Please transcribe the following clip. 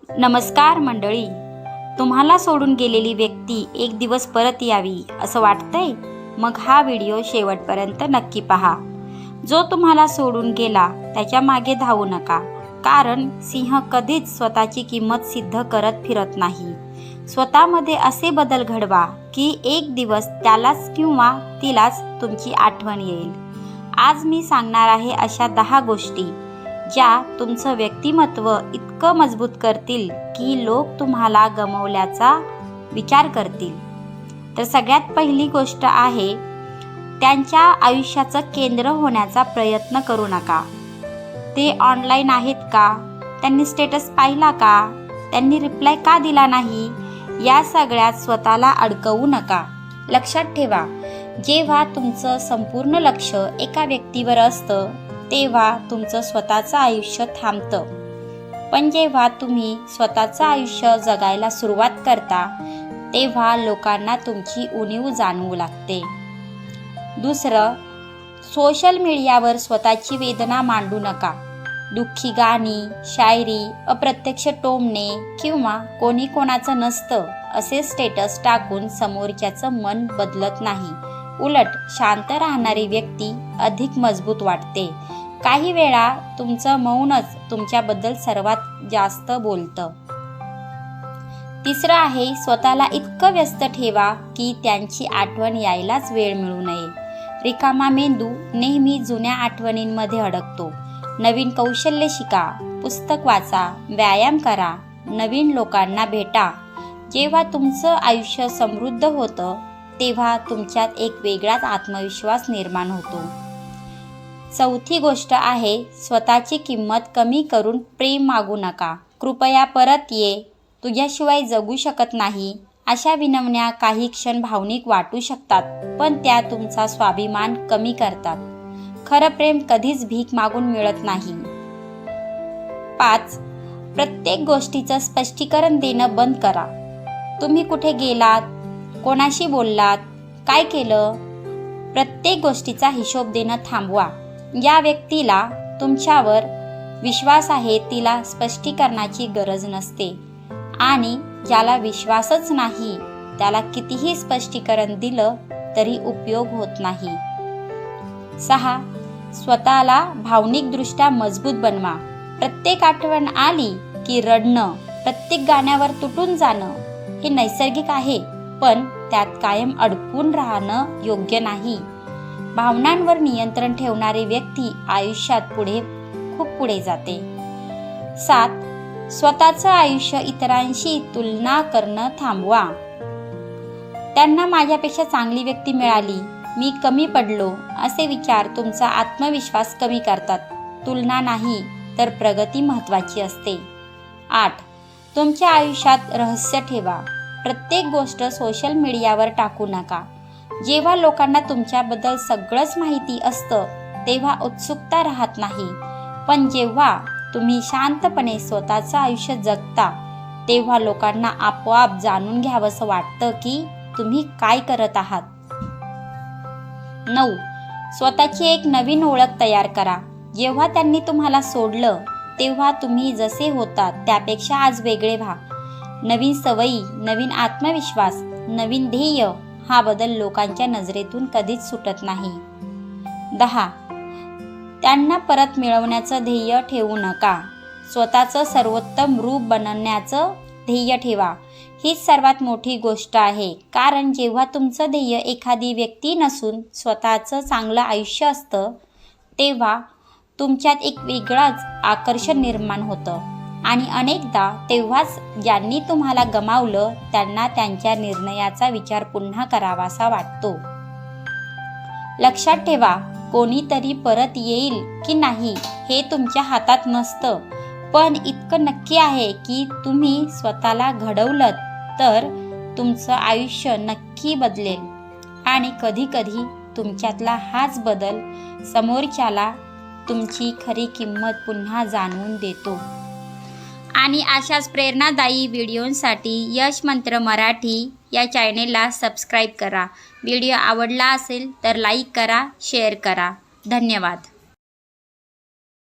नमस्कार मंडळी. तुम्हाला सोडून गेलेली व्यक्ती एक दिवस परत यावी असं वाटतंय? मग हा व्हिडिओ शेवटपर्यंत नक्की पहा. जो तुम्हाला सोडून गेला त्याच्या मागे धावू नका, कारण सिंह कधीच स्वतःची किंमत सिद्ध करत फिरत नाही. स्वतःमध्ये असे बदल घडवा की एक दिवस त्यालाच किंवा तिलाच तुमची आठवण येईल. आज मी सांगणार आहे अशा 10 गोष्टी ज्या तुमचं व्यक्तिमत्व इतकं मजबूत करतील की लोक तुम्हाला गमावल्याचा विचार करतील. तर सगळ्यात पहिली गोष्ट आहे, त्यांच्या आयुष्याचं केंद्र होण्याचा प्रयत्न करू नका. ते ऑनलाईन आहेत का? त्यांनी स्टेटस पाहिला का? त्यांनी रिप्लाय का दिला नाही? या सगळ्यात स्वतःला अडकवू नका. लक्षात ठेवा, जेव्हा तुमचं संपूर्ण लक्ष एका व्यक्तीवर असतं तेव्हा तुमचं स्वतःचं आयुष्य थांबतं. पण जेव्हा तुम्ही स्वतःचं आयुष्य जगायला सुरुवात करता तेव्हा लोकांना तुमची उणीव जाणवू लागते. दुसरं, सोशल मीडियावर स्वतःची वेदना मांडू नका. दुःखी गाणी, शायरी, अप्रत्यक्ष टोमणे किंवा कोणी कोणाचं नसतं असे स्टेटस टाकून समोरच्याचं मन बदलत नाही. उलट शांत राहणारी व्यक्ती अधिक मजबूत वाटते. काही वेळा तुमचं मौनच तुमच्याबद्दल सर्वात जास्त बोलतं. तिसरं आहे, स्वतःला इतकं व्यस्त ठेवा की त्यांची आठवण यायलाच वेळ मिळू नये. रिकामा मेंदू नेहमी जुन्या आठवणींमध्ये अडकतो. नवीन कौशल्य शिका, पुस्तक वाचा, व्यायाम करा, नवीन लोकांना भेटा. जेव्हा तुमचं आयुष्य समृद्ध होतं तेव्हा तुमच्यात एक वेगळाच आत्मविश्वास निर्माण होतो. चौथी गोष्ट आहे, स्वतःची किंमत कमी करून प्रेम मागू नका. कृपया परत ये, तुझ्याशिवाय जगू शकत नाही, अशा विनवण्या काही क्षण भावनिक वाटू शकतात, पण त्या तुमचा स्वाभिमान कमी करतात. खरं प्रेम कधीच भीक मागून मिळत नाही. 5. प्रत्येक गोष्टीचं स्पष्टीकरण देणं बंद करा. तुम्ही कुठे गेलात, कोणाशी बोललात, काय केलं, प्रत्येक गोष्टीचा हिशोब देणं थांबवा. या व्यक्तीला तुमच्यावर विश्वास आहे तिला स्पष्टीकरणाची गरज नसते, आणि ज्याला विश्वासच नाही त्याला कितीही स्पष्टीकरण दिलं तरी उपयोग होत नाही. 6. स्वतःला भावनिकदृष्ट्या मजबूत बनवा. प्रत्येक आठवण आली की रडणं, प्रत्येक गाण्यावर तुटून जाणं हे नैसर्गिक आहे, पण त्यात कायम अडकून राहणं योग्य नाही. भावनांवर नियंत्रण ठेवणारी व्यक्ती आयुष्यात खूप पुढे जाते. 7. स्वतःचं आयुष्य इतरांशी तुलना करणं थांबवा. त्यांना माझ्यापेक्षा चांगली व्यक्ती मिळाली, मी कमी पडलो, असे विचार तुमचा आत्मविश्वास कमी करतात. तुलना नाही तर प्रगती महत्त्वाची असते. 8. तुमच्या आयुष्यात रहस्य ठेवा. प्रत्येक गोष्ट सोशल मीडियावर टाकू नका. जेव्हा लोकांना तुमच्याबद्दल सगळंच माहिती असतं तेव्हा उत्सुकता राहत नाही, पण जेव्हा तुम्ही शांतपणे स्वतःचं आयुष्य जगता तेव्हा लोकांना आपोआप जाणून घ्यावंसं वाटतं की तुम्ही काय करत आहात. 9. स्वतःची एक नवीन ओळख तयार करा. जेव्हा त्यांनी तुम्हाला सोडलं तेव्हा तुम्ही जसे होतात त्यापेक्षा आज वेगळे व्हा. नवीन सवयी, नवीन आत्मविश्वास, नवीन ध्येय, हा बदल लोकांच्या नजरेतून कधीच सुटत नाही. 10. त्यांना परत मिळवण्याचं ध्येय ठेवू नका. स्वतःचं सर्वोत्तम रूप बनवण्याचं ध्येय ठेवा. हीच सर्वात मोठी गोष्ट आहे, कारण जेव्हा तुमचं ध्येय एखादी व्यक्ती नसून स्वतःचं चांगलं आयुष्य असतं तेव्हा तुमच्यात एक वेगळंच आकर्षण निर्माण होतं, आणि अनेकदा तेव्हाच ज्यांनी तुम्हाला गमावलं त्यांना त्यांच्या निर्णयाचा विचार पुन्हा करावासा वाटतो. लक्षात ठेवा, कोणीतरी परत येईल की नाही हे तुमच्या हातात नसतं, पण इतकं नक्की आहे की तुम्ही स्वतःला घडवलंत तर तुमचं आयुष्य नक्की बदलेल. आणि कधीकधी तुमच्यातला हाच बदल समोरच्याला तुमची खरी किंमत पुन्हा जाणवून देतो. आणि अशाच प्रेरणादायी व्हिडिओंसाठी यश मंत्र मराठी या चॅनेलला सबस्क्राईब करा. व्हिडिओ आवडला असेल तर लाईक करा, शेअर करा. धन्यवाद.